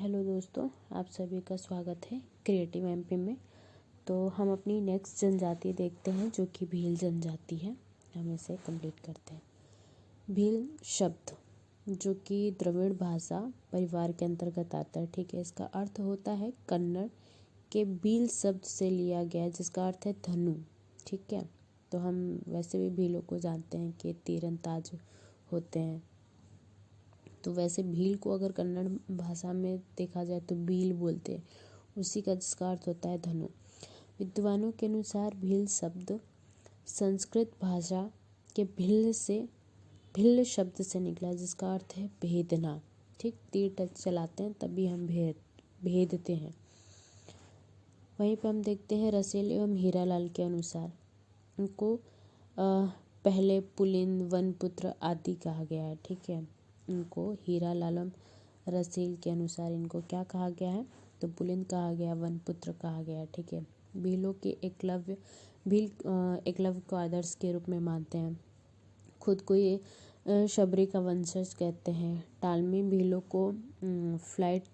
Hello दोस्तों, आप सभी का स्वागत है क्रिएटिव एमपी में। तो हम अपनी नेक्स्ट जनजाति देखते हैं जो कि भील जनजाति है। हम इसे कंप्लीट करते हैं। भील शब्द जो कि द्रविड़ भाषा परिवार के अंतर्गत आता है। ठीक है, इसका अर्थ होता है कन्नड़ के भील शब्द से लिया गया है जिसका अर्थ है धनु। ठीक है, तो हम वैसे भी भीलों को जानते हैं कि तीरंदाज होते हैं। तो वैसे भील को अगर कन्नड़ भाषा में देखा जाए तो भील बोलते हैं, उसी का जिसका अर्थ होता है धनु। विद्वानों के अनुसार भील शब्द संस्कृत भाषा के भिल्ल शब्द से निकला जिसका अर्थ है भेदना। ठीक, तीर टच चलाते हैं तभी हम भेदते हैं। वहीं पर हम देखते हैं रसेल एवं हीरालाल के अनुसार उनको पहले पुलिन वनपुत्र आदि कहा गया है। ठीक है, इनको हीरा लालम रसेल के अनुसार इनको क्या कहा गया है, तो पुलिन कहा गया, वनपुत्र कहा गया। ठीक है, भीलों के एकलव्य को आदर्श के रूप में मानते हैं। खुद को ये शबरी का वंशज कहते हैं। टालमी भीलों को फ्लाइट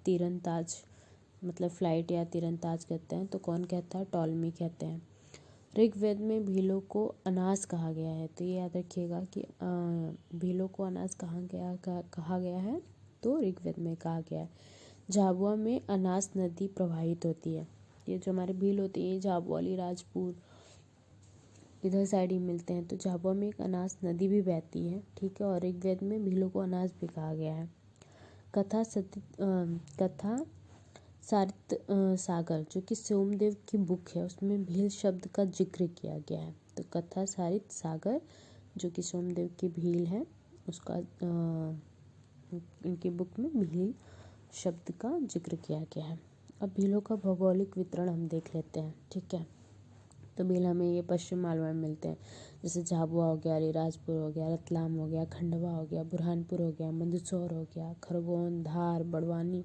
या तीरंदाज कहते हैं। तो कौन कहता है? टॉलमी कहते हैं। ऋग्वेद में भीलों को अनास कहा गया है। तो ये याद रखिएगा कि भीलों को अनास कहा गया है, तो ऋग्वेद में कहा गया है। झाबुआ में अनास नदी प्रवाहित होती है। ये जो हमारे भील होते हैं ये झाबुआ अलीराजपुर इधर साइड ही मिलते हैं। तो झाबुआ में एक अनास नदी भी बहती है। ठीक है, और ऋग्वेद में भीलों को अनास भी कहा गया है। कथा सारित सागर जो कि सोमदेव की बुक है उसमें भील शब्द का जिक्र किया गया है। तो कथा सारित सागर जो कि सोमदेव की भील है उसका इनकी बुक में भील शब्द का जिक्र किया गया है। अब भीलों का भौगोलिक वितरण हम देख लेते हैं। ठीक है, तो भील हमें ये पश्चिम मालवा में मिलते हैं, जैसे झाबुआ हो गया, अलीराजपुर हो गया, रतलाम हो गया, खंडवा हो गया, बुरहानपुर हो गया, मंदसौर हो गया, खरगोन, धार, बड़वानी।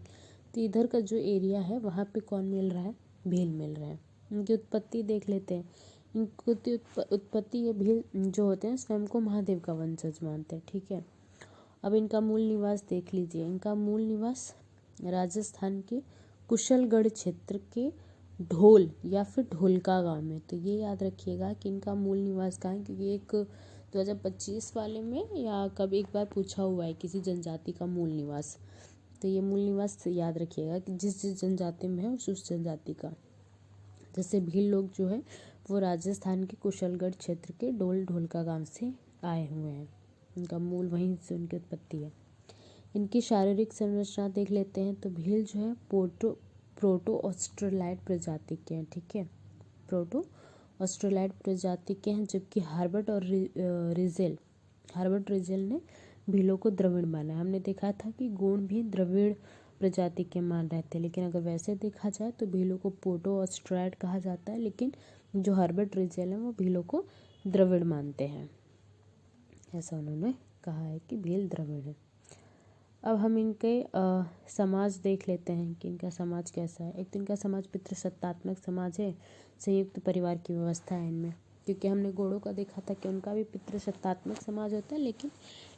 तो इधर का जो एरिया है वहाँ पे कौन मिल रहा है? भील मिल रहे हैं। इनकी उत्पत्ति देख लेते हैं। इनकी उत्पत्ति ये भील जो होते हैं स्वयं को महादेव का वंशज मानते हैं। ठीक है, अब इनका मूल निवास देख लीजिए। इनका मूल निवास राजस्थान के कुशलगढ़ क्षेत्र के ढोल या फिर ढोलका गांव में। तो ये याद रखिएगा कि इनका मूल निवास कहाँ है, क्योंकि एक 2025 वाले में या कब एक बार पूछा हुआ है किसी जनजाति का मूल निवास। तो ये मूल निवास याद रखिएगा कि जिस जनजाति में है उस जनजाति का। जैसे भील लोग जो है वो राजस्थान के कुशलगढ़ क्षेत्र के ढोलका गांव से आए हुए हैं। इनका मूल वहीं से उनकी उत्पत्ति है। इनकी शारीरिक संरचना देख लेते हैं। तो भील जो है प्रोटो ऑस्ट्रेलाइड प्रजाति के हैं। ठीक है, प्रोटो ऑस्ट्रेलाइड प्रजाति के हैं, जबकि हार्बर्ट रिजेल ने भीलों को द्रविड़ माना है। हमने देखा था कि गोंड भी द्रविड़ प्रजाति के मान रहे थे, लेकिन अगर वैसे देखा जाए तो भीलों को प्रोटो ऑस्ट्रेलाइड कहा जाता है, लेकिन जो हार्बर्ट रिजेल है वो भीलों को द्रविड़ मानते हैं। ऐसा उन्होंने कहा है कि भील द्रविड़ है। अब हम इनके समाज देख लेते हैं कि इनका समाज कैसा है। एक तो इनका समाज पितृसत्तात्मक समाज है, संयुक्त परिवार की व्यवस्था है इनमें, क्योंकि हमने गोड़ों का देखा था कि उनका भी पितृसत्तात्मक समाज होता है लेकिन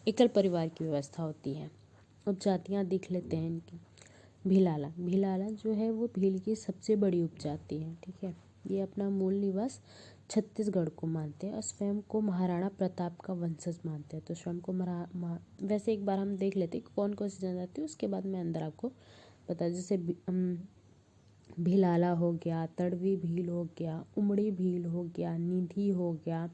एकल परिवार की व्यवस्था होती है। उपजातियाँ देख लेते हैं इनकी। भीलाला जो है वो भील की सबसे बड़ी उपजाति है। ठीक है, ये अपना मूल निवास छत्तीसगढ़ को मानते हैं और स्वयं को महाराणा प्रताप का वंशज मानते हैं। तो स्वयं को वैसे एक बार हम देख लेते हैं कौन कौन सी जनजाति है, उसके बाद मैं अंदर आपको बता। जैसे भीलाला हो गया, तड़वी भील हो गया, उमड़ी भील हो गया, निधि हो गया,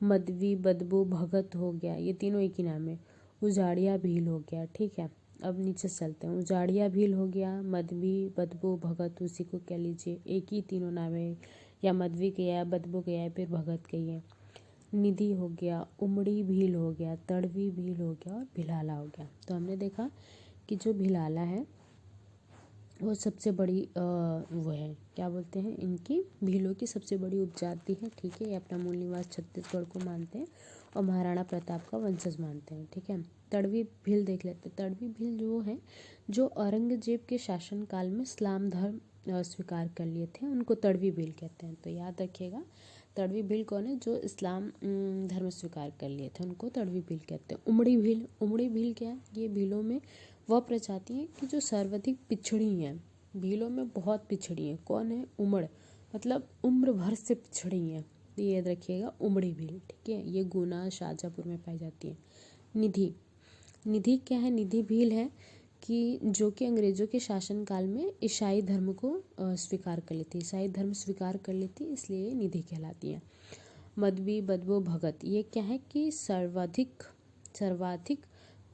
मदवी, बदबू, भगत हो गया, ये तीनों एक ही नाम है। उजाड़िया भील हो गया। ठीक है, अब नीचे चलते हैं। उजाड़िया भील हो गया, मदवी, बदबू, भगत, उसी को कह लीजिए, एक ही तीनों नाम है, या मदवी के या बदबू के या फिर भगत के है। निधि हो गया, उमड़ी भील हो गया, तड़वी भील हो गया और भिलाला हो गया। तो हमने देखा कि जो भिलाला है वो सबसे बड़ी वो है, क्या बोलते हैं, इनकी भीलों की सबसे बड़ी उपजाति है। ठीक है, ये अपना मूल निवास छत्तीसगढ़ को मानते हैं और महाराणा प्रताप का वंशज मानते हैं। ठीक है, तड़वी भील देख लेते हैं। तड़वी भील जो है जो औरंगजेब के शासनकाल में इस्लाम धर्म स्वीकार कर लिए थे, उनको तड़वी भील कहते हैं। तो याद रखिएगा तड़वी भील कौन है? जो इस्लाम धर्म स्वीकार कर लिए थे उनको तड़वी भील कहते हैं। उमड़ी भील क्या है? ये भीलों में वह प्रजाति है कि जो सर्वाधिक पिछड़ी हैं, भीलों में बहुत पिछड़ी हैं। कौन है? उमड़, मतलब उम्र भर से पिछड़ी हैं, तो ये याद रखिएगा, उमड़ी भील। ठीक है, ये गुना शाजापुर में पाई जाती है। निधि, निधि क्या है? निधि भील है कि जो कि अंग्रेजों के शासनकाल में ईसाई धर्म को स्वीकार कर लेती, ईसाई धर्म स्वीकार कर लेती, इसलिए ये निधि कहलाती है। मदवी, बदबो, भगत, ये क्या है कि सर्वाधिक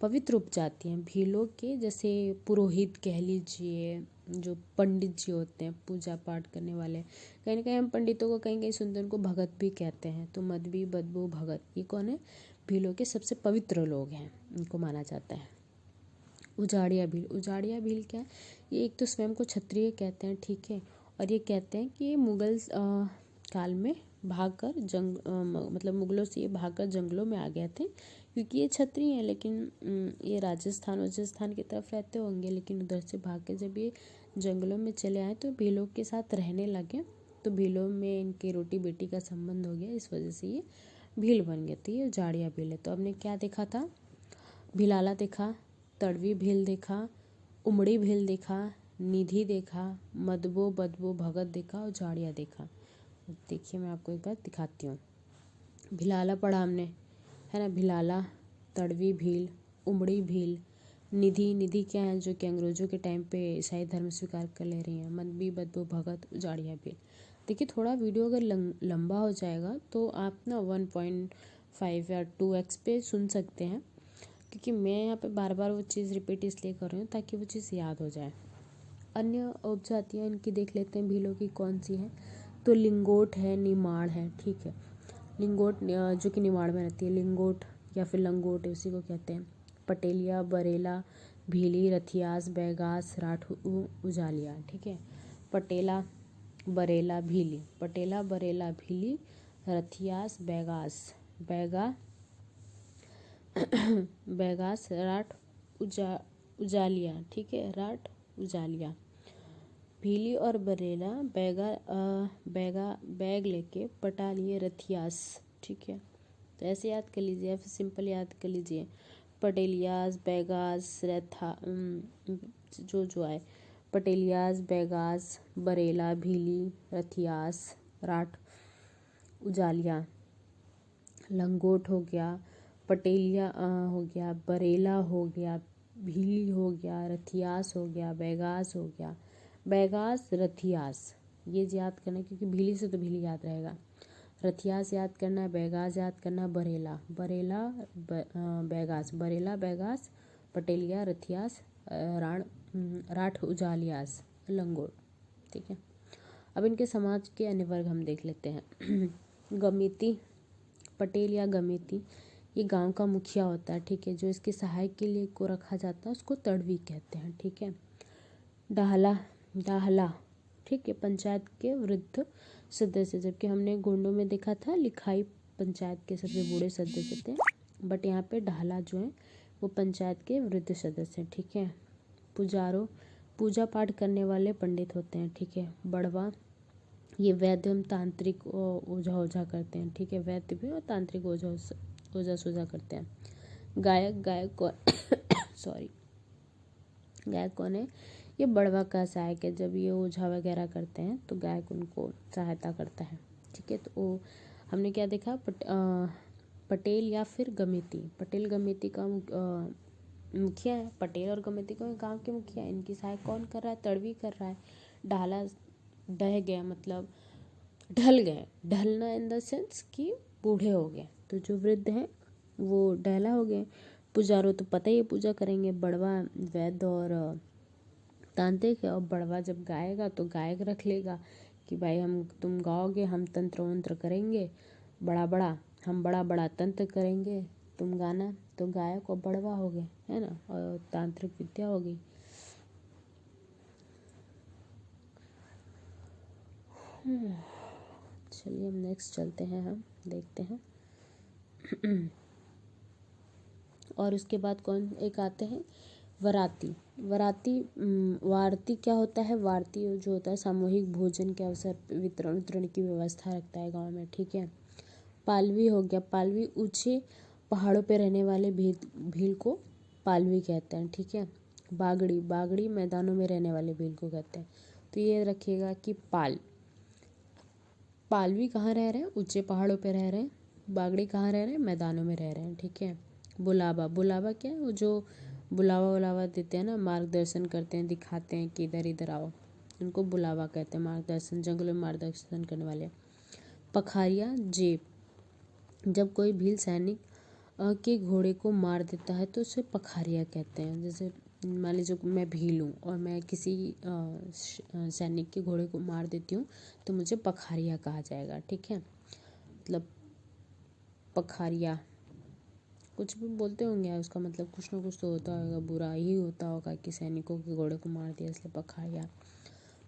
पवित्र उपजाति हैं भीलों के। जैसे पुरोहित कह लीजिए, जो पंडित जी होते हैं पूजा पाठ करने वाले, कहीं ना कहीं हम पंडितों को कहीं कहीं सुनते हैं, उनको भगत भी कहते हैं। तो मदवी, बदबू, भगत, ये कौन है? भीलों के सबसे पवित्र लोग हैं, इनको माना जाता है। उजाड़िया भील, उजाड़िया भील क्या है? ये एक तो स्वयं को क्षत्रिय कहते हैं, ठीक है, और ये कहते हैं कि ये मुगल काल में भागकर मतलब मुगलों से ये भागकर जंगलों में आ गए थे, क्योंकि ये क्षत्रिय हैं, लेकिन ये राजस्थान की तरफ रहते होंगे, लेकिन उधर से भाग के जब ये जंगलों में चले आए तो भीलों के साथ रहने लगे, तो भीलों में इनके रोटी बेटी का संबंध हो गया, इस वजह से ये भील बन गए थे। ये उजाड़िया भील है। तो हमने क्या देखा था? भिलाला देखा, तड़वी भील देखा, उमड़ी भील देखा, निधि देखा, मदबो, बदबो, भगत देखा, और उजाड़िया देखा। देखिए मैं आपको एक बार दिखाती हूँ। भिलाला पढ़ा हमने, है ना, भिलाला, तड़वी भील, उमड़ी भील, निधि, निधि क्या है? जो कि अंग्रेजों के टाइम पे ईसाई धर्म स्वीकार कर ले रही हैं। मदबी, बदबू, भगत, उजाड़िया भील। देखिए थोड़ा वीडियो अगर लंबा हो जाएगा तो आप ना 1.5 या 2x पे सुन सकते हैं, क्योंकि मैं यहाँ पे बार बार वो चीज़ रिपीट इसलिए कर रही हूँ ताकि वो चीज़ याद हो जाए। अन्य उपजातियाँ इनकी देख लेते हैं भीलों की कौन सी है। तो लिंगोट है, निमाड़ है, ठीक है। लिंगोट जो कि निमाड़ में रहती है, लिंगोट या फिर लंगोट उसी को कहते हैं। पटेलिया, बरेला, भीली, रथियास, बैगास, राठ, उजालिया, ठीक है। पटेला, बरेला, भीली, पटेला, बरेला, भीली, रथियास, बैगास, राठ, उजालिया, ठीक है, राठ, उजालिया। भीली और बरेला बैग लेके पटा लिए रथियास, ठीक है। तो ऐसे याद कर लीजिए या फिर सिंपल याद कर लीजिए। पटेलियास, बैगास, जो आए, पटेलियास, बैगास, बरेला, भीली, रथियास, राठ, उजालिया। लंगोट हो गया, पटेलिया हो गया, बरेला हो गया, भीली हो गया, रथियास हो गया, बैगास हो गया। बैगास, रथियास, ये याद करना है, क्योंकि भीली से तो भीली याद रहेगा। रथियास याद करना है, बैगास याद करना है, बैगास, बरेला, बैगास, पटेलिया, रथियास, राठ, उजालियास, लंगोट, ठीक है। अब इनके समाज के अन्य वर्ग हम देख लेते हैं। गमिती, पटेल या गमिती, ये गांव का मुखिया होता है, ठीक है। जो इसके सहायक के लिए को रखा जाता है उसको तड़वी कहते हैं, ठीक है। डाहला, ठीक है, पंचायत के वृद्ध सदस्य, जबकि हमने गोंडों में देखा था लिखाई पंचायत के सबसे बूढ़े सदस्य थे, बट यहाँ पे डाहला जो है वो पंचायत के वृद्ध सदस्य हैं, ठीक है। पुजारो, पूजा पाठ करने वाले पंडित होते हैं, ठीक है। बड़वा, ये वैद्य एवं तांत्रिक ओझा करते हैं, ठीक है। वैद्य भी और तांत्रिक ओझा सूझा करते हैं। गायक कौन सॉरी गायक कौन है? ये बड़वा का सहायक है। जब ये ओझा वगैरह करते हैं तो गायक उनको सहायता करता है, ठीक है। तो हमने क्या देखा? पटेल या फिर गमिती, पटेल गमिती का मुखिया है। पटेल और गमिती को गांव के मुखिया है। इनकी सहायक कौन कर रहा है? तड़वी कर रहा है। डाला, डह गया मतलब ढल गए, ढलना इन द सेंस कि बूढ़े हो गए, तो जो वृद्ध हैं वो डहला हो गए। पुजारो तो पता ही है पूजा करेंगे। बड़वा वैद्य और तांत्रिक है, और बड़वा जब गाएगा तो गायक रख लेगा कि भाई तुम गाओगे, हम तंत्र वंत्र करेंगे, हम बड़ा बड़ा तंत्र करेंगे, तुम गाना। तो गायक और बड़वा हो गए, है ना, और तांत्रिक विद्या हो गई। चलिए हम नेक्स्ट चलते हैं, हम देखते हैं। और उसके बाद कौन एक आते हैं? वराती। वारती क्या होता है? वारती जो होता है सामूहिक भोजन के अवसर वितरण की व्यवस्था रखता है गांव में, ठीक है। पालवी हो गया, पालवी ऊंचे पहाड़ों पे रहने वाले भील को पालवी कहते हैं, ठीक है। बागड़ी, बागड़ी मैदानों में रहने वाले भील को कहते हैं। तो ये रखिएगा कि पाल, पालवी कहाँ रह रहे हैं, ऊंचे पहाड़ों पे रह रहे हैं। बागड़ी कहाँ रह रहे हैं, मैदानों में रह रहे हैं, ठीक है। बुलाबा, बुलाबा क्या है, वो जो बुलावा उलावा देते हैं ना, मार्गदर्शन करते हैं, दिखाते हैं कि इधर इधर आओ, उनको बुलावा कहते हैं, मार्गदर्शन, जंगलों में मार्गदर्शन करने वाले। पखारिया, जेब, जब कोई भील सैनिक के घोड़े को मार देता है तो उसे पखारिया कहते हैं। जैसे मान लीजिए मैं भील हूँ और मैं किसी सैनिक के घोड़े को मार देती हूँ तो मुझे पखारिया कहा जाएगा, ठीक है। मतलब पखारिया कुछ भी बोलते होंगे, उसका मतलब कुछ ना कुछ तो होता होगा, बुरा ही होता होगा कि सैनिकों के घोड़े को मार दिया, इसलिए पखारिया।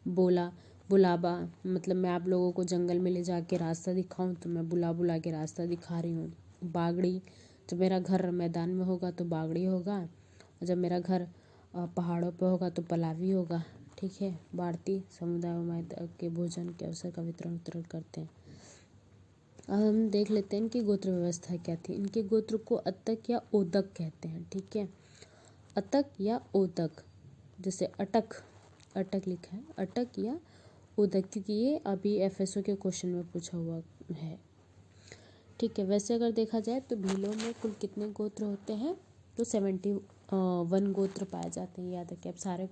बोला, बुलाबा, मतलब मैं आप लोगों को जंगल में ले जाके रास्ता दिखाऊं तो मैं बुला बुला के रास्ता दिखा रही हूँ। बागड़ी, जब मेरा घर मैदान में होगा तो बागड़ी होगा, और जब मेरा घर पहाड़ों पे होगा तो पलावी होगा, ठीक है। भारतीय समुदाय के भोजन के अवसर का वितरण करते हैं। अब हम देख लेते हैं इनकी गोत्र व्यवस्था क्या थी। इनके गोत्र को अतक या ओदक कहते हैं, ठीक है। अतक या ओदक, जैसे अटक, अटक लिखा है, अटक या उदक, क्योंकि ये अभी एफएसओ के क्वेश्चन में पूछा हुआ है, ठीक है। वैसे अगर देखा जाए तो भीलों में कुल कितने गोत्र होते हैं, तो 71 गोत्र पाए जाते हैं। याद रखिए, अब सारे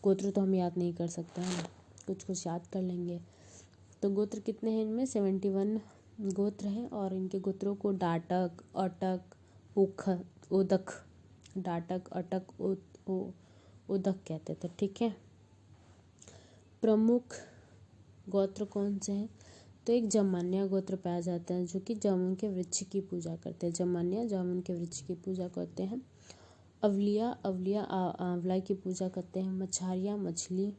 गोत्र तो हम याद नहीं कर सकते हैं, कुछ कुछ याद कर लेंगे। तो गोत्र कितने हैं इनमें, 71 गोत्र हैं, और इनके गोत्रों को डाटक, अटक, उदक, डाटक, अटक, उदक कहते थे, ठीक है। प्रमुख गोत्र कौन से हैं, तो एक जमान्या गोत्र पाया जाता है जो कि जामुन के वृक्ष की पूजा करते हैं। जमान्या जामुन के वृक्ष की पूजा करते हैं। अवलिया, अवलिया आंवला की पूजा करते हैं। मछारिया, मछली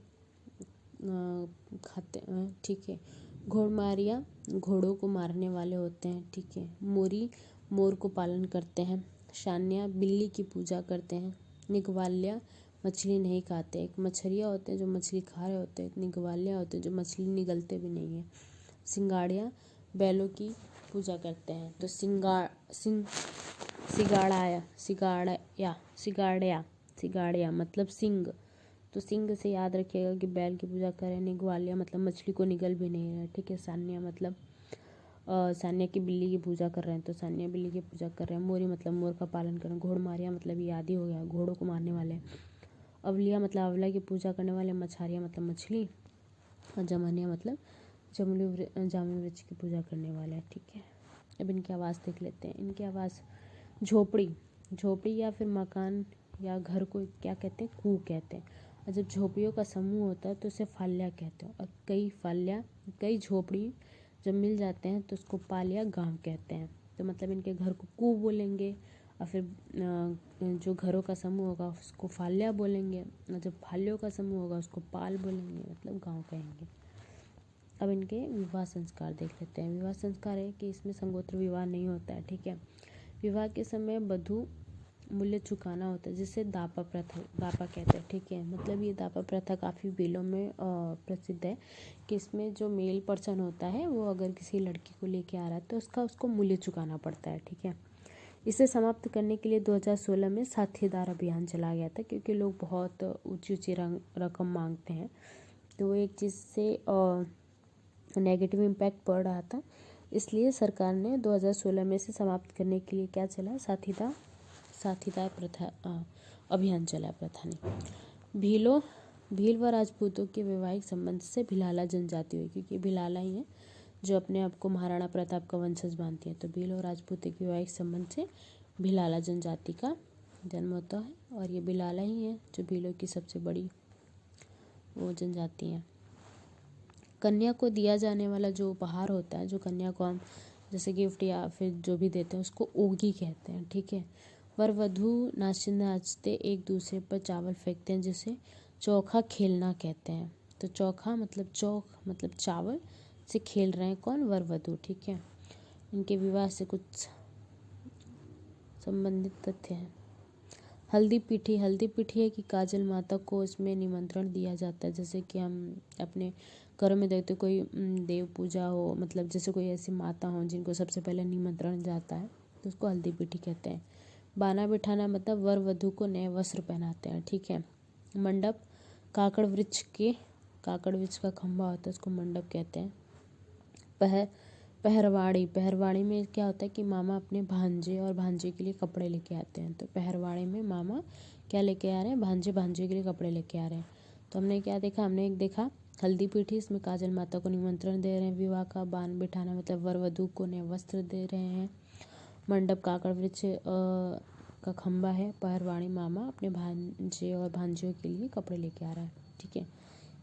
खाते हैं, ठीक है। घोड़मारिया, घोड़ों को मारने वाले होते हैं, ठीक है। मोरी, मोर को पालन करते हैं। शान्या, बिल्ली की पूजा करते हैं। निगवाल्या, मछली नहीं खाते। एक मछरिया होते हैं जो मछली खा रहे होते हैं, निगवाल्या होते हैं जो मछली निगलते भी नहीं है। सिंगाड़िया, बैलों की पूजा करते हैं। तो सिगाड़िया मतलब सिंग, तो सिंग से याद रखिएगा कि बैल की पूजा करें। निगवालिया मतलब मछली को निगल भी नहीं रहा है, ठीक है। सान्या मतलब सान्या की बिल्ली की पूजा कर रहे हैं, तो सान्या बिल्ली की पूजा कर रहे हैं। मोरी मतलब मोर का पालन कर रहे हैं। घोड़मारिया मतलब ये आदि हो गया, घोड़ों को मारने वाले। अवलिया मतलब आंवला की पूजा करने वाले। मछारिया मतलब मछली, और जमानिया मतलब जामुन वृक्ष की पूजा करने वाले हैं, ठीक है। अब इनकी आवाज़ देख लेते हैं। इनकी आवाज़, झोपड़ी, झोपड़ी या फिर मकान या घर को क्या कहते हैं, कू कहते हैं। और जब झोपड़ियों का समूह होता है तो उसे फाल्या कहते हैं। और कई झोपड़ी जब मिल जाते हैं तो उसको पाल या गाँव कहते हैं। तो मतलब इनके घर को कू बोलेंगे, और फिर जो घरों का समूह होगा उसको फाल्या बोलेंगे, और जब फाल्यों का समूह होगा उसको पाल बोलेंगे, मतलब गाँव कहेंगे। अब इनके विवाह संस्कार देख लेते हैं। विवाह संस्कार है कि इसमें संगोत्र विवाह नहीं होता है, ठीक है। विवाह के समय वधू मूल्य चुकाना होता है, जिसे दापा प्रथा, दापा कहते हैं, ठीक है। मतलब ये दापा प्रथा काफ़ी बेलों में प्रसिद्ध है कि इसमें जो मेल पर्सन होता है वो अगर किसी लड़की को लेके आ रहा है तो उसको मूल्य चुकाना पड़ता है, ठीक है। इसे समाप्त करने के लिए 2016 में साथीदार अभियान चला गया था, क्योंकि लोग बहुत ऊंची ऊंची रकम मांगते हैं, तो वो एक चीज़ से नेगेटिव इम्पैक्ट पड़ रहा था। इसलिए सरकार ने 2016 में से समाप्त करने के लिए क्या चला, साथीदार प्रथा अभियान चला प्रथा ने। भील व राजपूतों के वैवाहिक संबंध से भिलाला जनजाति हुई, क्योंकि भिलाला ही है जो अपने आप को महाराणा प्रताप का वंशज मानती है। तो भील और राजपूतों के वैवाहिक संबंध से भिलाला जनजाति का जन्म होता है, और ये भिलाला ही है जो भीलों की सबसे बड़ी वो जनजाति है। कन्या को दिया जाने वाला जो उपहार होता है, जो कन्या को हम जैसे गिफ्ट या फिर जो भी देते हैं उसको ओगी कहते हैं, ठीक है। वर वधू नाचते नाचते एक दूसरे पर चावल फेंकते हैं, जिसे चौखा खेलना कहते हैं। तो चौखा मतलब चावल से खेल रहे हैं कौन, वर वधू, ठीक है। इनके विवाह से कुछ संबंधित तथ्य हैं। हल्दी पीठी है कि काजल माता को इसमें निमंत्रण दिया जाता है। जैसे कि हम अपने घरों में देखते कोई देव पूजा हो, मतलब जैसे कोई ऐसी माता हो जिनको सबसे पहले निमंत्रण जाता है तो उसको हल्दी पीठी कहते हैं। बाना बिठाना मतलब वर वधू को नए वस्त्र पहनाते हैं, ठीक है। मंडप, काकड़ वृक्ष का खंभा होता है, उसको मंडप कहते हैं। पहरवाड़ी में क्या होता है कि मामा अपने भांजे और भांजे के लिए कपड़े लेके आते हैं। तो पहरवाड़ी में मामा क्या लेके आ रहे हैं, भांजे के लिए कपड़े लेके आ रहे हैं। तो हमने क्या देखा, हमने एक देखा हल्दी पीठी, इसमें काजल माता को निमंत्रण दे रहे हैं विवाह का। बान बिठाना मतलब वर वधू को नए वस्त्र दे रहे हैं। मंडप काकड़ वृक्ष का खंबा है। पहरवाड़ी मामा अपने भांजे और भांजियों के लिए कपड़े लेके आ रहा है, ठीक है।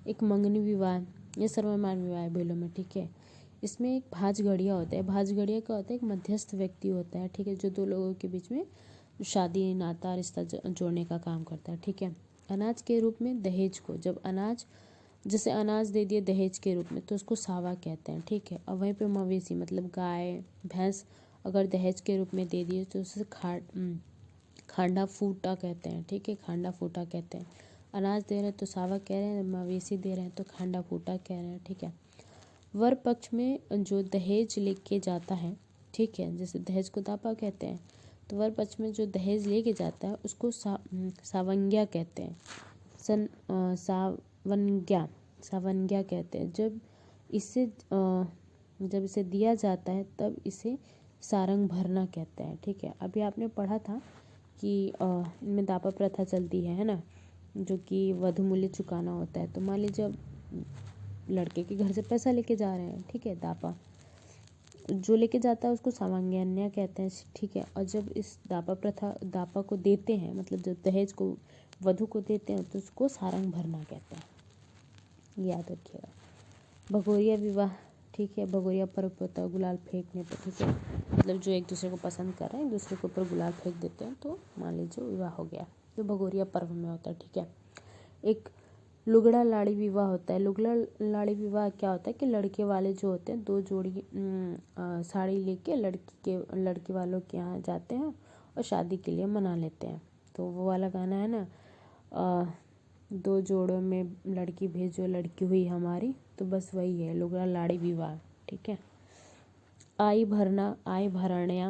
एक मंगनी विवाह, ये सर्वमान्य विवाह है बेलों में, ठीक है। इसमें एक भांजगढ़िया होता है। भांजगढ़िया क्या होता है, एक मध्यस्थ व्यक्ति होता है, ठीक है, जो दो लोगों के बीच में शादी नाता रिश्ता जोड़ने का काम करता है, ठीक है। अनाज के रूप में दहेज को, जब जैसे अनाज दे दिए दहेज के रूप में तो उसको सावा कहते हैं, ठीक है। और वहीं पे मवेशी मतलब गाय भैंस अगर दहेज के रूप में दे दिए तो उसे खांडा फूटा कहते हैं, ठीक है, खांडा फूटा कहते हैं। अनाज दे रहे हैं तो सावा कह रहे हैं, मवेशी दे रहे हैं तो खांडा फूटा कह रहे हैं, ठीक है। वर पक्ष में जो दहेज लेके जाता है, ठीक है, जैसे दहेज को दापा कहते हैं, तो वर पक्ष में जो दहेज लेके जाता है उसको सावंग्या कहते हैं। सावंग्या कहते हैं। जब इसे दिया जाता है तब इसे सारंग भरना कहते हैं, ठीक है। अभी आपने पढ़ा था कि इनमें दापा प्रथा चलती है ना, जो कि वधु मूल्य चुकाना होता है। तो मान लीजिए अब लड़के के घर से पैसा लेके जा रहे हैं, ठीक है, दापा जो लेके जाता है उसको सावंग्या कहते हैं, ठीक है। और जब इस दापा को देते हैं, मतलब जब दहेज को वधु को देते हैं तो उसको सारंग भरना कहते हैं, याद रखिएगा। भगोरिया विवाह, ठीक है, भगोरिया पर्व होता है गुलाल फेंकने पर, ठीक है, मतलब जो एक दूसरे को पसंद कर रहे हैं एक दूसरे के ऊपर गुलाल फेंक देते हैं तो मान लीजिए विवाह हो गया, तो भगोरिया पर्व में होता है, ठीक है। एक लुगड़ा लाड़ी विवाह होता है। लुगड़ा लाड़ी विवाह क्या होता है कि लड़के वाले जो होते हैं 2 जोड़ी साड़ी लेके लड़की वालों के यहाँ जाते हैं और शादी के लिए मना लेते हैं। तो वो वाला गाना है ना, 2 जोड़ों में लड़की भेजो लड़की हुई हमारी, तो बस वही है लुगड़ा लाड़ी विवाह, ठीक है। आई भराणया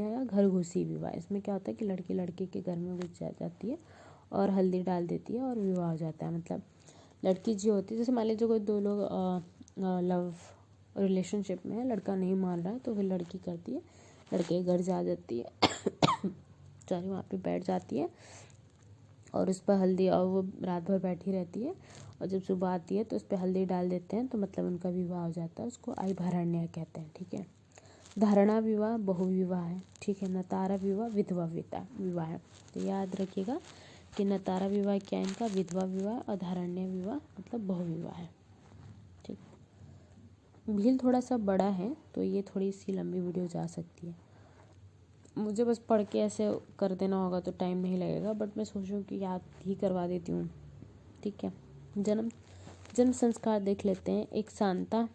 या घर घुसी विवाह, इसमें क्या होता है कि लड़की लड़के के घर में घुस जाती है और हल्दी डाल देती है और विवाह हो जाता है। मतलब लड़की जो होती है, जैसे मान लीजिए कोई 2 लोग लव रिलेशनशिप में है, लड़का नहीं मान रहा है तो फिर लड़की करती है लड़के के घर जा जाती है सॉरी, वहाँ पे बैठ जाती है और उस पर हल्दी, और वो रात भर बैठी रहती है और जब सुबह आती है तो उस पर हल्दी डाल देते हैं तो मतलब उनका विवाह हो जाता है। उसको आई भराण्या कहते हैं, ठीक है। धारणा विवाह बहुविवाह है, ठीक है। नतारा विवाह विधवा विवाह है। तो याद रखिएगा कि नतारा विवाह क्या है इनका, विधवा विवाह, और धारण्य विवाह मतलब बहुविवाह है, ठीक। भील थोड़ा सा बड़ा है तो ये थोड़ी सी लंबी वीडियो जा सकती है। मुझे बस पढ़ के ऐसे कर देना होगा तो टाइम नहीं लगेगा, बट मैं सोच रही हूँ कि याद ही करवा देती हूँ, ठीक है। जन्म संस्कार देख लेते हैं। एक सांता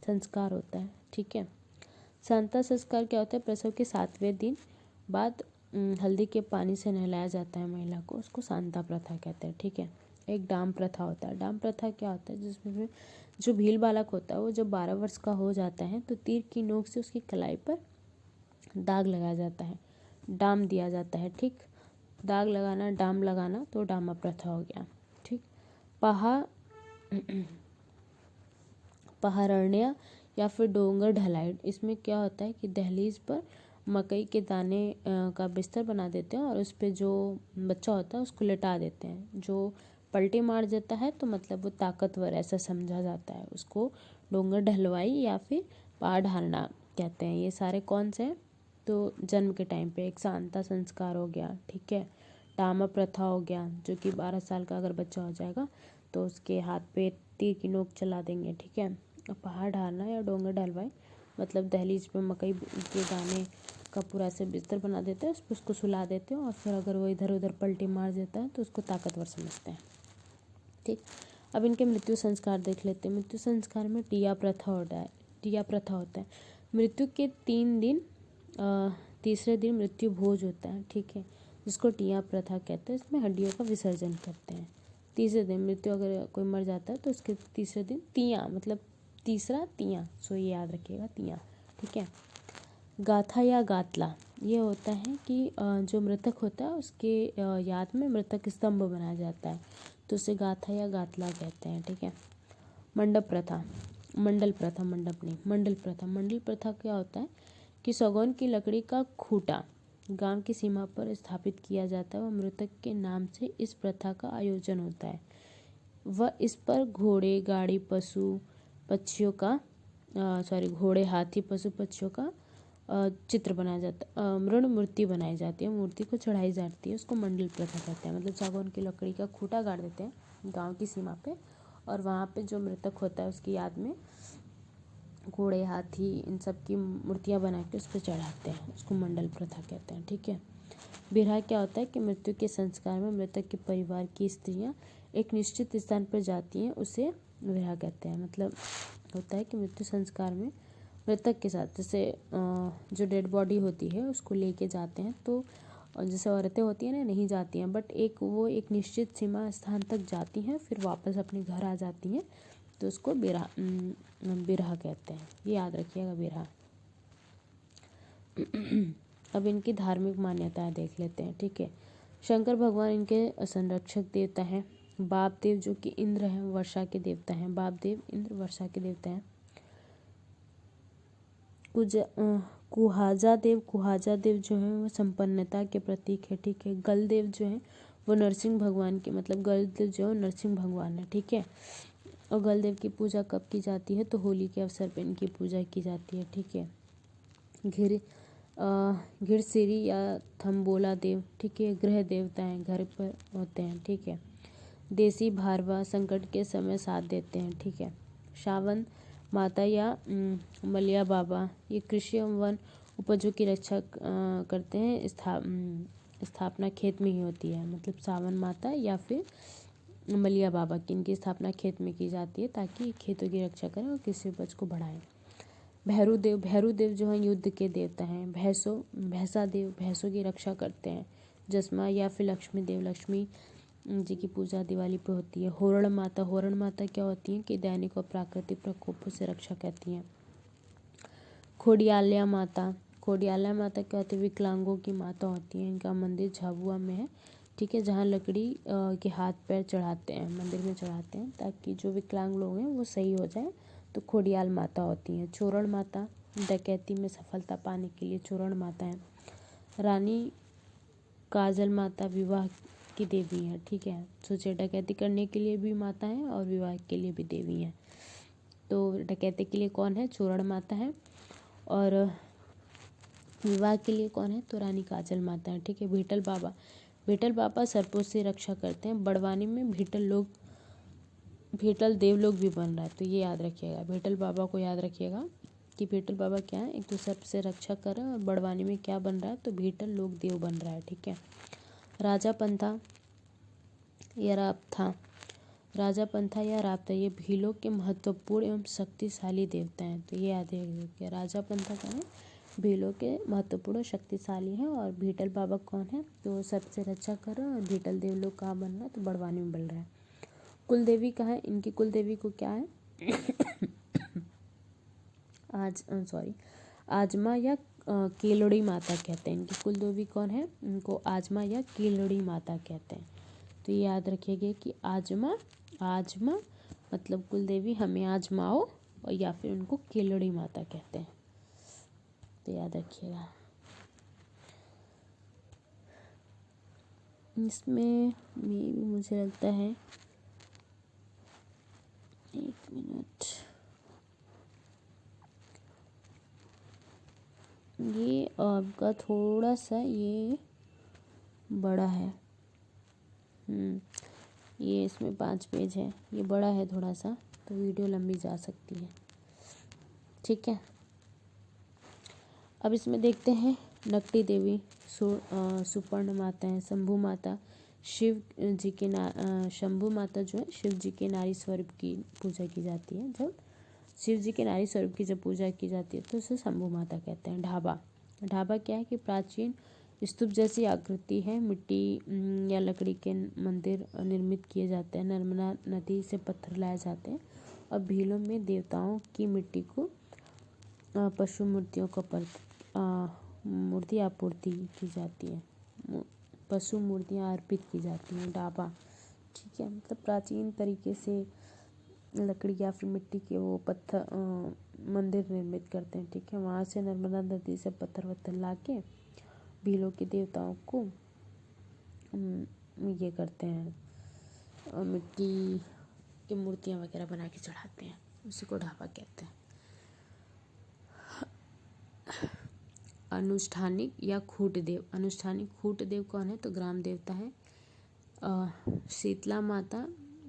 संस्कार होता है, ठीक है। सांता संस्कार क्या होता है, प्रसव के 7वें दिन बाद हल्दी के पानी से नहलाया जाता है महिला को, उसको सांता प्रथा कहते हैं, ठीक है। एक डाम प्रथा होता है। डाम प्रथा क्या होता है, जिसमें जो भील बालक होता है वो जब 12 वर्ष का हो जाता है तो तीर की नोक से उसकी कलाई पर दाग लगाया जाता है, डाम दिया जाता है, ठीक। दाग लगाना डाम लगाना तो डामा प्रथा हो गया, ठीक। पहारण्या या फिर डोंगर ढलाई, इसमें क्या होता है कि दहलीज पर मकई के दाने का बिस्तर बना देते हैं और उस पर जो बच्चा होता है उसको लेटा देते हैं। जो पलटी मार देता है तो मतलब वो ताकतवर ऐसा समझा जाता है, उसको डोंगर ढलवाई या फिर पहाड़ ढालना कहते हैं। ये सारे कौन से हैं, तो जन्म के टाइम पे एक सांता संस्कार हो गया, ठीक है। डामा प्रथा हो गया, जो कि 12 साल का अगर बच्चा हो जाएगा तो उसके हाथ पे तीर की नोक चला देंगे, ठीक है। और पहाड़ ढालना या डोंगर ढलवाई मतलब दहलीज पे मकई के दाने का पूरा से बिस्तर बना देते हैं, उस पर उसको सुला देते हैं और फिर अगर वो इधर उधर पलटी मार देता है तो उसको ताकतवर समझते हैं, ठीक। अब इनके मृत्यु संस्कार देख लेते हैं। मृत्यु संस्कार में टिया प्रथा होता है। मृत्यु के 3 दिन तीसरे दिन मृत्यु भोज होता है, ठीक है, जिसको टिया प्रथा कहते हैं। इसमें हड्डियों का विसर्जन करते हैं। तीसरे दिन मृत्यु अगर कोई मर जाता है तो उसके तीसरे दिन तियाँ मतलब तीसरा तियाँ, सो ये याद रखिएगा तियाँ, ठीक है। गाथा या गातला ये होता है कि जो मृतक होता है उसके याद में मृतक स्तंभ बनाया जाता है, तो उसे गाथा या गातला कहते हैं। ठीक है। मंडप प्रथा, मंडल प्रथा, मंडप नहीं, मंडल प्रथा। मंडल प्रथा क्या होता है कि सागौन की लकड़ी का खूंटा गांव की सीमा पर स्थापित किया जाता है और मृतक के नाम से इस प्रथा का आयोजन होता है। वह इस पर घोड़े, गाड़ी, पशु पक्षियों का घोड़े, हाथी, पशु पक्षियों का चित्र बनाया जाता है, मृण मूर्ति बनाई जाती है, मूर्ति को चढ़ाई जाती है, उसको मंडल प्रथा कहते हैं। मतलब सागौन की लकड़ी का खूंटा गाड़ देते हैं गांव की सीमा पे और वहाँ पे जो मृतक होता है उसकी याद में घोड़े, हाथी इन सब की मूर्तियाँ बना के उस पर चढ़ाते हैं, उसको मंडल प्रथा कहते हैं। ठीक है। बिरहा क्या होता है कि मृत्यु के संस्कार में मृतक के परिवार की स्त्रियाँ एक निश्चित स्थान पर जाती हैं, उसे बिरहा कहते हैं। मतलब होता है कि मृत्यु संस्कार में मृतक के साथ जैसे जो डेड बॉडी होती है उसको लेके जाते हैं, तो जैसे औरतें होती हैं ना नहीं जाती हैं, बट वो एक निश्चित सीमा स्थान तक जाती हैं, फिर वापस अपने घर आ जाती हैं, तो उसको बिरहा कहते हैं। ये याद रखिएगा, बिरहा। अब इनकी धार्मिक मान्यताएं देख लेते हैं। ठीक है। शंकर भगवान इनके संरक्षक देवता हैं। बाप देव जो कि इंद्र हैं, वर्षा के देवता हैं। बाप देव इंद्र वर्षा के देवता हैं। कुहाजा देव जो है वो संपन्नता के प्रतीक है। ठीक है। गलदेव जो है वो नरसिंह भगवान के, मतलब गलदेव जो है नरसिंह भगवान है। ठीक है। और गलदेव की पूजा कब की जाती है, तो होली के अवसर पर इनकी पूजा की जाती है। ठीक है। घिरसिरी या थम्बोला देव, ठीक है, गृह देवता हैं, घर पर होते हैं। ठीक है। देसी भारवा संकट के समय साथ देते हैं। ठीक है। सावन माता या मलिया बाबा ये कृषि एवं वन उपजों की रक्षा करते हैं। स्थापना खेत में ही होती है, मतलब सावन माता या फिर मलिया बाबा की इनकी स्थापना खेत में की जाती है ताकि खेतों की रक्षा करें और कृषि उपज को बढ़ाएं। भैरू देव जो है युद्ध के देवता हैं। भैंसा देव भैंसों की रक्षा करते हैं। जसमा या फिर लक्ष्मी देव लक्ष्मी जी की पूजा दिवाली पे होती है। होरण माता क्या होती हैं कि दैनिक और प्राकृतिक प्रकोपों से रक्षा करती हैं। खोडियाल्या माता क्या होती है, विकलांगों की माता होती है। इनका मंदिर झाबुआ में है। ठीक है। जहाँ लकड़ी के हाथ पैर चढ़ाते हैं, मंदिर में चढ़ाते हैं ताकि जो विकलांग लोग हैं वो सही हो जाए, तो खोडियाल माता होती हैं। चोरण माता डकैती में सफलता पाने के लिए चोरण माता है। रानी काजल माता विवाह की देवी है। ठीक है। सोचिए, डकैती करने के लिए भी माता है और विवाह के लिए भी देवी हैं। तो डकैती के लिए कौन है, चोरण माता है, और विवाह के लिए कौन है, तो रानी काजल माता है। ठीक है। भीटल बाबा सर्पों से रक्षा करते हैं। बड़वानी में भीटल देवलोक भी बन रहा है, तो ये याद रखिएगा, भीटल बाबा को याद रखिएगा कि भीटल बाबा क्या है, एक तो सर्प से रक्षा कर रहे हैं, और बड़वानी में क्या बन रहा है, तो भीटल लोक देव बन रहा है। ठीक है। राजा पंथा या राबता ये भीलों के महत्वपूर्ण एवं शक्तिशाली देवता हैं, तो ये याद रखिएगा। राजा पंथा कौन है, भीलों के महत्वपूर्ण शक्तिशाली हैं। और भीटल बाबा कौन है, तो सबसे रक्षा कर रहा है। और भीटल देवलोक कहाँ बन रहा है, तो बड़वानी में बन रहा है। कुलदेवी कहाँ है, इनकी कुलदेवी को क्या है आजमा या केलड़ी माता कहते हैं। इनकी कुलदेवी कौन है, इनको आजमा या केलड़ी माता कहते हैं। तो ये याद रखिएगा कि आजमा मतलब कुलदेवी हमें आजमाओ, और या फिर उनको केलड़ी माता कहते हैं, तो याद रखिएगा। इसमें मुझे लगता है, एक मिनट, ये आपका थोड़ा सा ये बड़ा है। ये इसमें 5 पेज है, ये बड़ा है थोड़ा सा, तो वीडियो लंबी जा सकती है। ठीक है। अब इसमें देखते हैं नकटी देवी, सुपर्ण माता है, शंभू माता शंभू माता जो है शिव जी के नारी स्वरूप की पूजा की जाती है। जब शिव जी के नारी स्वरूप की जब पूजा की जाती है तो उसे शंभू माता कहते हैं। ढाबा क्या है कि प्राचीन स्तूप जैसी आकृति है, मिट्टी या लकड़ी के मंदिर निर्मित किए जाते हैं। नर्मदा नदी से पत्थर लाए जाते हैं और भीलों में देवताओं की मिट्टी को पशु मूर्तियों का मूर्ति आपूर्ति की जाती है, पशु मूर्तियाँ अर्पित की जाती हैं, डाबा, ठीक है। मतलब प्राचीन तरीके से लकड़ी या फिर मिट्टी के वो पत्थर मंदिर निर्मित करते हैं, ठीक है। वहाँ से नर्मदा नदी से पत्थर वत्थर ला के भीलों के देवताओं को ये करते हैं, मिट्टी की मूर्तियाँ वगैरह बना के चढ़ाते हैं, उसी को ढाबा कहते हैं। अनुष्ठानिक या खूट देव, अनुष्ठानिक खूट देव कौन है? तो ग्राम देवता है। शीतला माता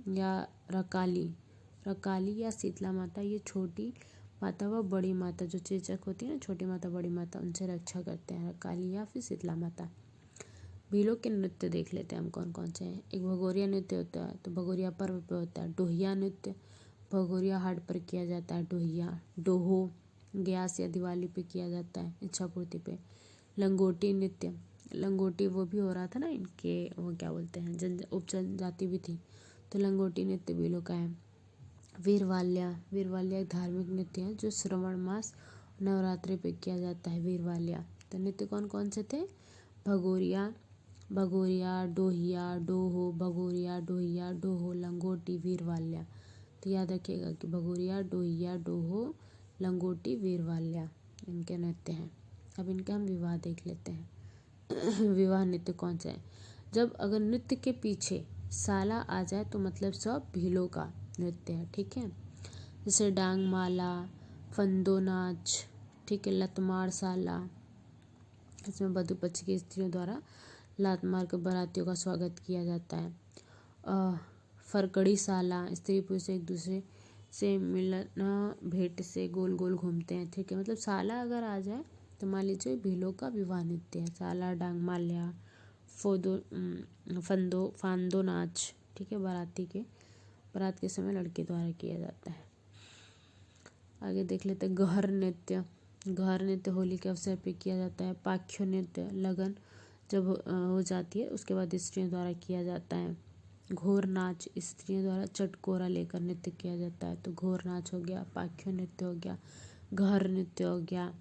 या रकाली, रकाली या शीतला माता, ये छोटी माता व बड़ी माता जो चेचक होती है ना, छोटी माता बड़ी माता, उनसे रक्षा करते हैं, रकाली या फिर शीतला माता। भीलों के नृत्य देख लेते हैं हम कौन कौन से हैं। एक भगोरिया नृत्य होता है, तो भगोरिया पर्व पे होता है। डोहिया नृत्य भगोरिया हाट पर किया जाता है। डोहिया, डोहो ग्यास या दिवाली पे किया जाता है, इच्छा पूर्ति पे। लंगोटी नृत्य, लंगोटी वो भी हो रहा था ना इनके, वो क्या बोलते हैं, उपजनजाति भी थी, तो लंगोटी नृत्य भीलों का है। वीरवाल्या, वीरवाल्या एक धार्मिक नृत्य है जो श्रवण मास नवरात्रि पे किया जाता है, वीरवाल्या। तो नृत्य कौन कौन से थे? भगोरिया, भगोरिया, डोहिया, डोहो, भगोरिया, डोहिया, डोहो, लंगोटी, वीरवाल्या। तो याद रखिएगा कि भगोरिया, डोहिया, डोहो, लंगोटी, वीरवाल्या इनके नृत्य हैं। अब इनके हम विवाह देख लेते हैं। विवाह नृत्य कौन सा है? जब अगर नृत्य के पीछे साला आ जाए तो मतलब सब भीलों का नृत्य है, ठीक है। जैसे डांग माला, फंदो नाच, ठीक है, लतमार साला, इसमें वधु पक्ष की स्त्रियों द्वारा लात मार कर बारातियों का स्वागत किया जाता है। फरकड़ी साला, स्त्री पुरुष एक दूसरे से मिलना भेंट से गोल गोल घूमते हैं, ठीक है। मतलब साला अगर आ जाए तो मान लीजिए भीलों का विवाह नृत्य है। साला, डांग माल्या, फांदो नाच, ठीक है, बारात के समय लड़के द्वारा किया जाता है। आगे देख लेते हैं गहर नृत्य। गहर नृत्य होली के अवसर पर किया जाता है। पाख्यो नृत्य लगन जब हो जाती है उसके बाद स्त्रियों द्वारा किया जाता है। घोर नाच, स्त्रियों द्वारा चटकोरा लेकर नृत्य किया जाता है, तो घोर नाच हो गया, पाख्यो नृत्य हो गया, गहर नृत्य हो गया,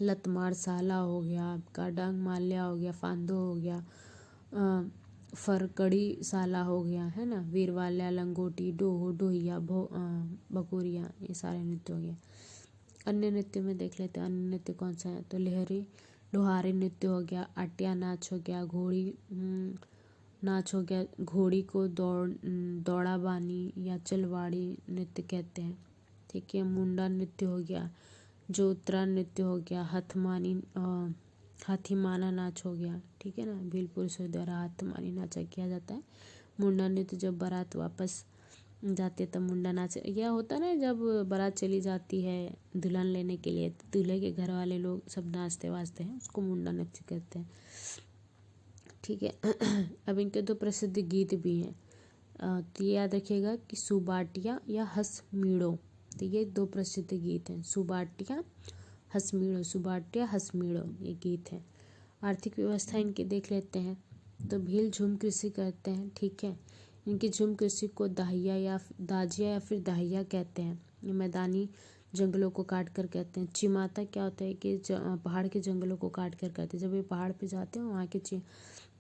लतमार साला हो गया आपका, डांग माल्या हो गया, फांदो हो गया, फरकड़ी साला हो गया, है ना, वीरवाल्या, लंगोटी, डोहो, डोहिया, भगोरिया, ये सारे नृत्य हो गए। अन्य नृत्य में देख लेते हैं अन्य नृत्य कौन सा है। तो लहरी डोहारी नृत्य हो गया, आटिया नाच हो गया, घोड़ी नाच हो गया, घोड़ी को दौड़ा बानी या चलवाड़ी नृत्य कहते हैं, ठीक है। मुंडा नृत्य हो गया, जोत्रा नृत्य हो गया, हाथीमाना नाच हो गया, ठीक है ना, भील पुरुषों द्वारा हाथीमानी नाचा किया जाता है। मुंडा नृत्य जब बारात वापस जाते तब मुंडा नाच, यह होता है ना जब बारात चली जाती है दुल्हन लेने के लिए, तो दूल्हे के घर वाले लोग सब नाचते वाजते हैं, उसको मुंडा नृत्य कहते हैं, ठीक है। अब इनके दो प्रसिद्ध गीत भी हैं, तो ये याद रखिएगा कि सुबाटिया या हसमीड़ो, तो ये दो प्रसिद्ध गीत हैं, सुबाटिया हसमीड़ो, सुबाटिया हसमीड़ो ये गीत हैं। आर्थिक व्यवस्था इनकी देख लेते हैं। तो भील झूम कृषि करते हैं, ठीक है। इनकी झूम कृषि को दाहिया या दाजिया या फिर दाहिया कहते हैं। ये मैदानी जंगलों को काट कर कहते हैं। चिमाता क्या होता है कि पहाड़ के जंगलों को काट कर करते हैं, जब ये पहाड़ पे जाते हैं वहाँ के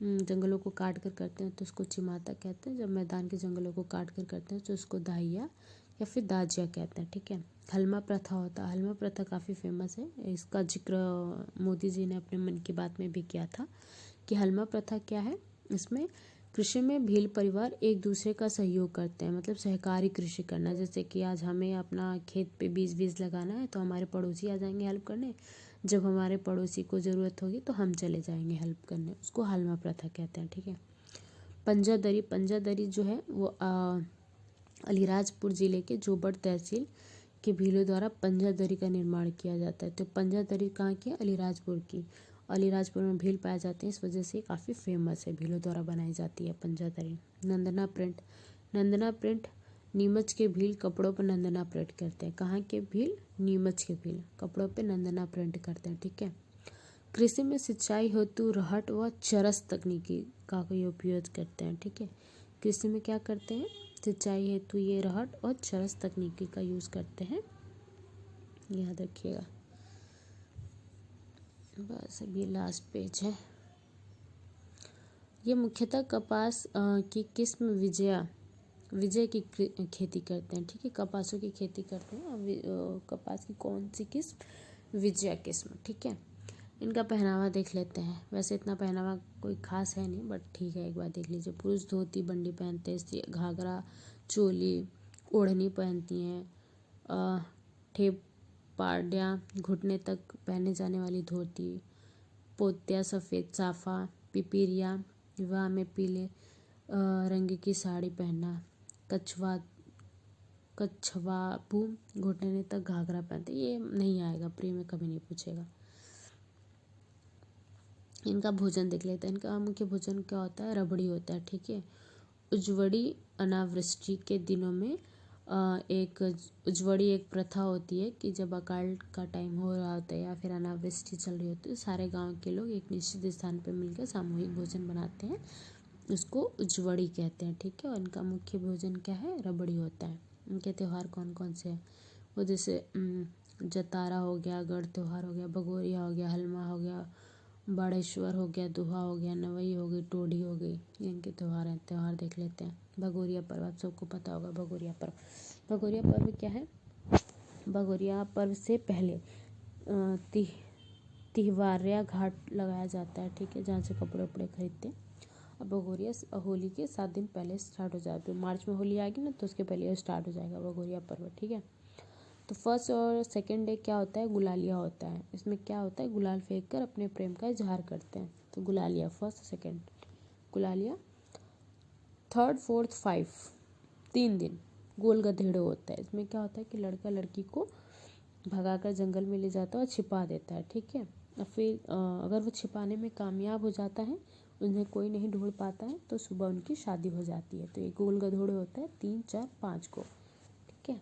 जंगलों को काट कर करते हैं तो उसको चिमाता कहते हैं। जब मैदान के जंगलों को काट कर करते हैं तो उसको दाहिया या फिर दाजिया कहते हैं, ठीक है। हलमा प्रथा होता है, हलमा प्रथा काफ़ी फेमस है, इसका जिक्र मोदी जी ने अपने मन की बात में भी किया था कि हलमा प्रथा क्या है। इसमें कृषि में भील परिवार एक दूसरे का सहयोग करते हैं, मतलब सहकारी कृषि करना। जैसे कि आज हमें अपना खेत पे बीज लगाना है तो हमारे पड़ोसी आ जाएंगे हेल्प करने, जब हमारे पड़ोसी को ज़रूरत होगी तो हम चले जाएंगे हेल्प करने, उसको हलमा प्रथा कहते हैं, ठीक है। पंजादरी, पंजादरी जो है वो अलीराजपुर ज़िले के जोबड़ तहसील के भीलों द्वारा पंजादरी का निर्माण किया जाता है। तो पंजादरी कहाँ की है? अलीराजपुर की। अलीराजपुर में भील पाए जाते हैं, इस वजह से काफ़ी फेमस है, भीलों द्वारा बनाई जाती है पंजादरी। नंदना प्रिंट, नंदना प्रिंट नीमच के भील कपड़ों पर नंदना प्रिंट करते हैं। कहाँ के भील? नीमच के भील कपड़ों पे नंदना प्रिंट करते हैं, ठीक है। कृषि में सिंचाई हेतु रहट व चरस तकनीकी का उपयोग करते हैं, ठीक है। कृषि में क्या करते हैं? सिंचाई हेतु ये रहट और चरस तकनीकी का यूज़ करते हैं, याद रखिएगा। बस अभी लास्ट पेज है। ये मुख्यतः कपास की किस्म विजय की खेती करते हैं। ठीक है, कपासों की खेती करते हैं और कपास की कौन सी किस्म? विजय किस्म। ठीक है, इनका पहनावा देख लेते हैं। वैसे इतना पहनावा कोई खास है नहीं, बट ठीक है, एक बार देख लीजिए। पुरुष धोती बंडी पहनते हैं, स्त्री घाघरा चोली ओढ़नी पहनती हैं। ठेपाड्या घुटने तक पहने जाने वाली धोती, पोत्या सफ़ेद साफा, पिपीरिया विवाह में पीले रंग की साड़ी पहनना, कछवाबू घुटने तक घाघरा पहनते। ये नहीं आएगा, प्री में कभी नहीं पूछेगा। इनका भोजन देख लेते हैं। इनका मुख्य भोजन क्या होता है? रबड़ी होता है। ठीक है, उज्जवड़ी अनावृष्टि के दिनों में उज्जवड़ी एक प्रथा होती है कि जब अकाल का टाइम हो रहा होता है या फिर अनावृष्टि चल रही होती है, सारे गांव के लोग एक निश्चित स्थान पर मिलकर सामूहिक भोजन बनाते हैं, उसको उज्जवड़ी कहते हैं। ठीक है, और इनका मुख्य भोजन क्या है? रबड़ी होता है। इनके त्यौहार कौन कौन से हैं? वो जैसे जतारा हो गया, गढ़ त्यौहार हो गया, भगोरिया हो गया, हलमा हो गया, बाड़ेश्वर हो गया, दुहा हो गया, नवई हो गई, टोडी हो गई। ये इनके त्यौहार हैं। त्यौहार देख लेते हैं। भगोरिया पर्व आप सबको पता होगा। भगोरिया पर्व क्या है? भगोरिया पर्व से पहले तिहवारिया घाट लगाया जाता है। ठीक है, जहाँ से कपड़े उपड़े खरीदते हैं। अब भगोरिया होली के 7 दिन पहले स्टार्ट हो जाता है। मार्च में होली आएगी ना, तो उसके पहले स्टार्ट हो जाएगा भगोरिया पर्व। ठीक है, तो फर्स्ट और सेकंड डे क्या होता है? गुलालिया होता है। इसमें क्या होता है? गुलाल फेंक कर अपने प्रेम का इजहार करते हैं। तो Gulaliya first second Gulaliya. Third fourth 5 3 दिन गोल गधेड़ो होता है। इसमें क्या होता है कि लड़का लड़की को भगाकर जंगल में ले जाता है और छिपा देता है। ठीक है, और फिर अगर वो छिपाने में कामयाब हो जाता है, उन्हें कोई नहीं ढूंढ पाता है, तो सुबह उनकी शादी हो जाती है। तो ये गोल गधेड़ो होता है 3 4 5 को। ठीक है,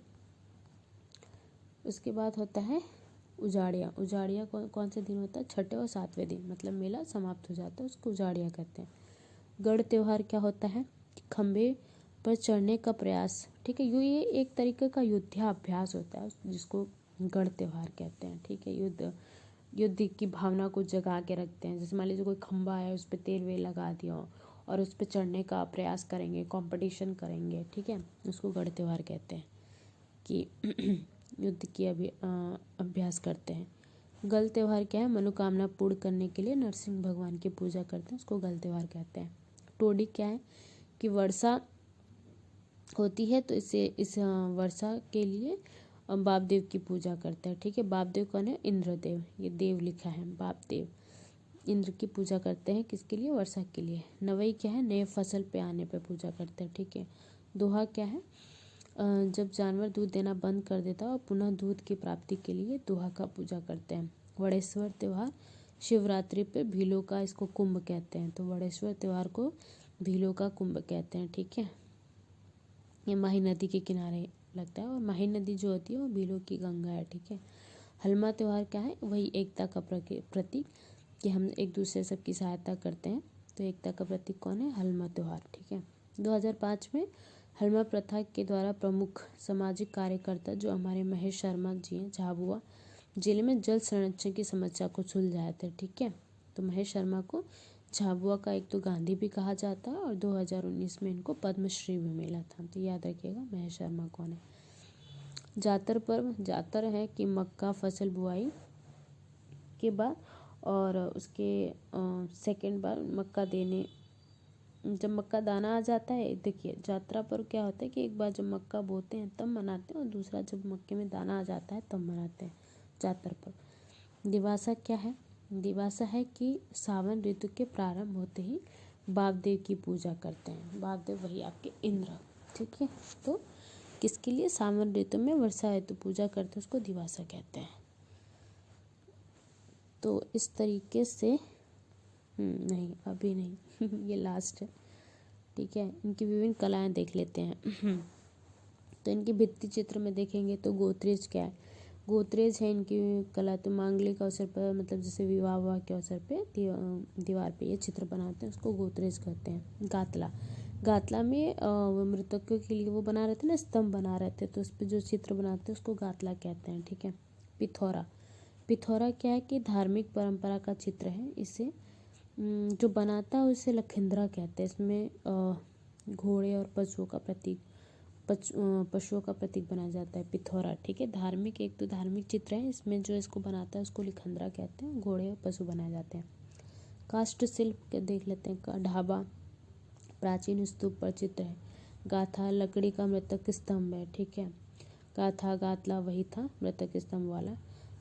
उसके बाद होता है उजाड़िया कौन से दिन होता है? छठे और 7वें दिन, मतलब मेला समाप्त हो जाता है, उसको उजाड़िया कहते हैं। गढ़ त्योहार क्या होता है? खंबे पर चढ़ने का प्रयास। ठीक है, ये एक तरीके का युद्धाभ्यास होता है, जिसको गढ़ त्योहार कहते हैं। ठीक है, युद्ध की भावना को जगा के रखते हैं। जैसे मान लीजिए कोई खंबा है, उस पर तेल वेल लगा दिया और उस पर चढ़ने का प्रयास करेंगे, कंपटीशन करेंगे। ठीक है, उसको गढ़ त्योहार कहते हैं कि युद्ध की अभ्यास करते हैं। गल त्योहार क्या है? मनोकामना पूर्ण करने के लिए नरसिंह भगवान की पूजा करते हैं, उसको गल त्योहार कहते हैं। टोडी क्या है? कि वर्षा होती है, तो इस वर्षा के लिए बाप देव की पूजा करते हैं। ठीक है, बाप देव कौन है? इंद्रदेव। ये देव लिखा है, बाप देव। इंद्र की पूजा करते हैं, किसके लिए? वर्षा के लिए। नवई क्या है? नए फसल पे आने पे पूजा करते हैं। ठीक है, दोहा क्या है? जब जानवर दूध देना बंद कर देता है और पुनः दूध की प्राप्ति के लिए दोहा का पूजा करते हैं। वड़ेश्वर त्यौहार शिवरात्रि पे भीलों का, इसको कुंभ कहते हैं। तो वड़ेश्वर त्यौहार को भीलों का कुंभ कहते हैं। ठीक है, ये माही नदी के किनारे लगता है, और माही नदी जो होती है वो भीलों की गंगा है। ठीक है, हलमा त्यौहार क्या है? वही एकता का प्रतीक, कि हम एक दूसरे सबकी सहायता करते हैं। तो एकता का प्रतीक कौन है? हलमा त्यौहार। ठीक है, 2005 में हलमा प्रथा के द्वारा प्रमुख सामाजिक कार्यकर्ता जो हमारे महेश शर्मा जी हैं, झाबुआ जिले में जल संरक्षण की समस्या को सुलझाए थे। ठीक है, तो महेश शर्मा को झाबुआ का एक तो गांधी भी कहा जाता है, और 2019 में इनको पद्मश्री भी मिला था। तो याद रखिएगा महेश शर्मा कौन है। जातर पर्व, जातर है कि मक्का फसल बुआई के बाद और उसके सेकेंड बार मक्का देने, जब मक्का दाना आ जाता है। देखिए, जात्रा पर्व क्या होता है कि एक बार जब मक्का बोते हैं तब मनाते हैं, और दूसरा जब मक्के में दाना आ जाता है तब मनाते हैं जातर पर्व। दिवासा क्या है? दिवासा है कि सावन ऋतु के प्रारंभ होते ही बाप देव की पूजा करते हैं। बाप देव वही आपके इंद्र। ठीक है, तो किसके लिए? सावन ऋतु में वर्षा हेतु पूजा करते हैं, उसको दिवासा कहते हैं। तो इस तरीके से नहीं, अभी नहीं ये लास्ट है। ठीक है, इनकी विभिन्न कलाएं देख लेते हैं। तो इनकी भित्ति चित्र में देखेंगे तो गोत्रेज क्या है? गोत्रेज है इनकी कला। तो मांगलिक अवसर पर, मतलब जैसे विवाह के अवसर पे दीवार पे ये चित्र बनाते हैं, उसको गोत्रेज कहते हैं। गातला में वो मृतकों के लिए वो बना रहे थे ना, स्तंभ बना रहे थे, तो उस पर जो चित्र बनाते हैं उसको गातला कहते हैं। ठीक है, पिथौरा क्या है कि धार्मिक परंपरा का चित्र है। इसे जो बनाता है उसे लखिंद्रा कहते हैं। इसमें घोड़े और पशुओं का प्रतीक बनाया जाता है पिथौरा, ठीक है। धार्मिक, एक तो धार्मिक चित्र है, इसमें जो इसको बनाता है उसको लिखंद्रा कहते हैं। घोड़े और पशु बनाए जाते हैं। काष्ठ शिल्प के देख लेते हैं। ढाबा प्राचीन स्तूप पर चित्र है। गाथा लकड़ी का मृतक स्तंभ है, ठीक है। गाथा गातला वही था मृतक स्तंभ वाला।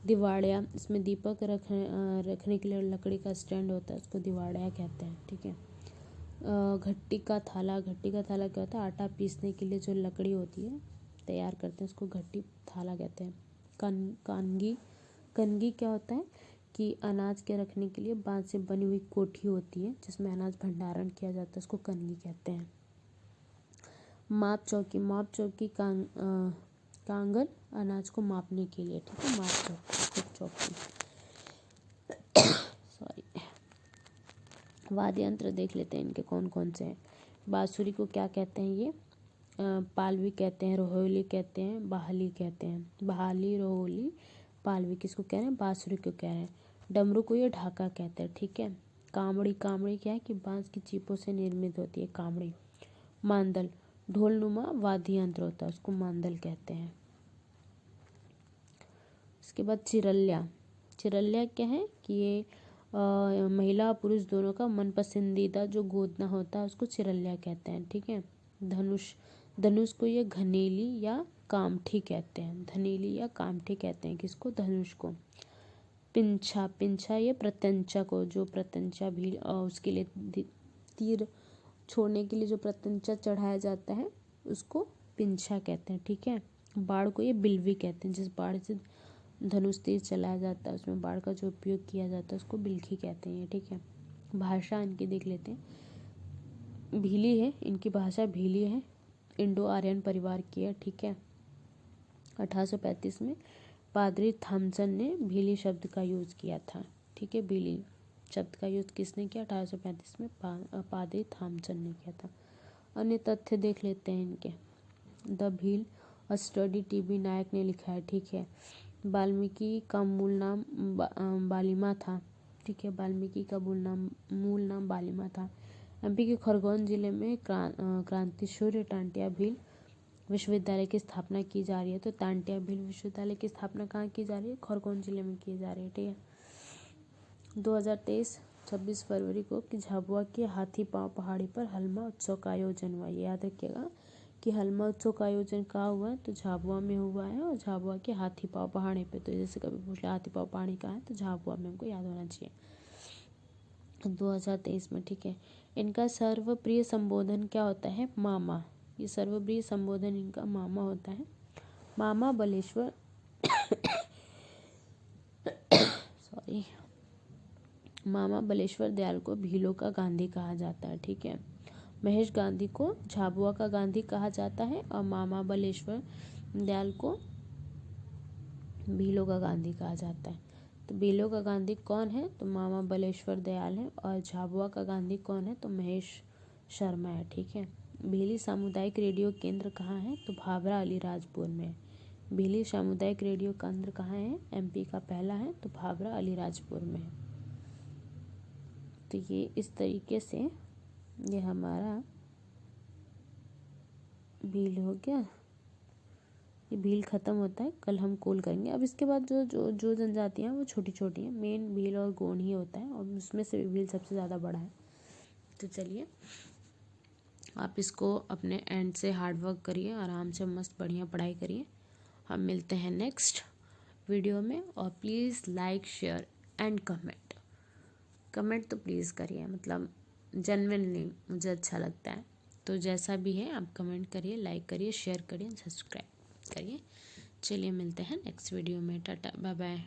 दिवाड़िया, इसमें दीपक रखने के लिए लकड़ी का स्टैंड होता है, उसको दिवाड़िया कहते हैं, ठीक है। घट्टी का थाला क्या होता है? आटा पीसने के लिए जो लकड़ी होती है तैयार करते हैं उसको घट्टी थाला कहते हैं। कनगी क्या होता है कि अनाज के रखने के लिए बांस से बनी हुई कोठी होती है जिसमें अनाज भंडारण किया जाता है, उसको कनगी कहते हैं। माप चौकी कांगल अनाज को मापने के लिए, ठीक है। माप चौकी सॉरी। वाद्य यंत्र देख लेते हैं इनके कौन कौन से हैं। बांसुरी को क्या कहते हैं? ये पालवी कहते हैं, रोहोली कहते हैं, बाहली कहते हैं। बहाली, रोहोली, पालवी किसको कह रहे हैं? बांसुरी को कह रहे हैं। डमरू को ये ढाका कहते हैं, ठीक है। कामड़ी क्या है कि बांस की चीपों से निर्मित होती है कामड़ी। मांदल ढोलनुमा वाद्य यंत्र होता है, उसको मांदल कहते हैं। उसके बाद चिरल्या क्या है कि ये महिला पुरुष दोनों का मन पसंदीदा जो गोदना होता है उसको चिरल्या कहते हैं, ठीक है। धनुष को ये घनेली या कामठी कहते हैं। धनेली या कामठी कहते हैं किसको? धनुष को। पिंछा ये प्रत्यंचा को, जो प्रत्यंचा भी उसके लिए तीर छोड़ने के लिए जो प्रत्यंचा चढ़ाया जाता है उसको पिंछा कहते हैं, ठीक है। बाढ़ को ये बिल्वी कहते हैं। जिस बाढ़ से धनुष तीर चलाया जाता है उसमें बाढ़ का जो उपयोग किया जाता है उसको बिल्खी कहते हैं, ठीक है। भाषा इनकी देख लेते हैं। भीली है, इनकी भाषा भीली है, इंडो आर्यन परिवार की है, ठीक है। 1835 में पादरी थॉमसन ने भीली शब्द का यूज़ किया था, ठीक है। भीली शब्द का यूज़ किसने किया? 1835 में पादरी थॉमसन ने किया था। अन्य तथ्य देख लेते हैं इनके। द भील स्टडी टीबी नायक ने लिखा है, ठीक है। वाल्मीकि का मूल नाम बालिमा था, ठीक है। वाल्मीकि का मूल नाम बालिमा था। एमपी के खरगोन जिले में क्रांति सूर्य टांटिया भील विश्वविद्यालय की स्थापना की जा रही है। तो टांटिया भील विश्वविद्यालय की स्थापना कहाँ की जा रही है? खरगोन जिले में की जा रही है, ठीक है। 2023 26 फरवरी को कि झाबुआ के हाथी पांव पहाड़ी पर हलमा उत्सव का आयोजन हुआ। ये याद रखिएगा कि हलमा उत्सव का आयोजन कहाँ हुआ है? तो झाबुआ में हुआ है, और झाबुआ के हाथी पांव पहाड़ी पे। तो जैसे कभी पूछ लिया हाथी पांव पहाड़ी कहाँ है, तो झाबुआ में, हमको याद होना चाहिए। 2023 में, ठीक है। इनका सर्वप्रिय संबोधन क्या होता है? मामा। ये सर्वप्रिय संबोधन इनका मामा होता है। मामा बलेश्वर सॉरी मामा बलेश्वर दयाल को भीलों का गांधी कहा जाता है, ठीक है। महेश गांधी को झाबुआ का गांधी कहा जाता है, और मामा बलेश्वर दयाल को भीलों का गांधी कहा जाता है। तो भीलों का गांधी कौन है? तो मामा बलेश्वर दयाल है। और झाबुआ का गांधी कौन है? तो महेश शर्मा है, ठीक है। भीली सामुदायिक रेडियो केंद्र कहाँ है? तो भाभरा अलीराजपुर में। भीली सामुदायिक रेडियो केंद्र कहाँ है? एमपी का पहला है, तो भाभरा अलीराजपुर में। तो ये इस तरीके से ये हमारा भील हो गया। ये भील ख़त्म होता है, कल हम कोल करेंगे। अब इसके बाद जो जनजातियाँ हैं वो छोटी छोटी हैं। मेन भील और गोंड ही होता है, और उसमें से भील सबसे ज़्यादा बड़ा है। तो चलिए, आप इसको अपने एंड से हार्ड वर्क करिए, आराम से मस्त बढ़िया पढ़ाई करिए। हम मिलते हैं नेक्स्ट वीडियो में। और please like, share and comment तो प्लीज़ करिए, मतलब जेन्युइनली मुझे अच्छा लगता है। तो जैसा भी है आप कमेंट करिए, लाइक करिए, शेयर करिए, सब्सक्राइब करिए। चलिए, मिलते हैं नेक्स्ट वीडियो में। Tata, bye bye.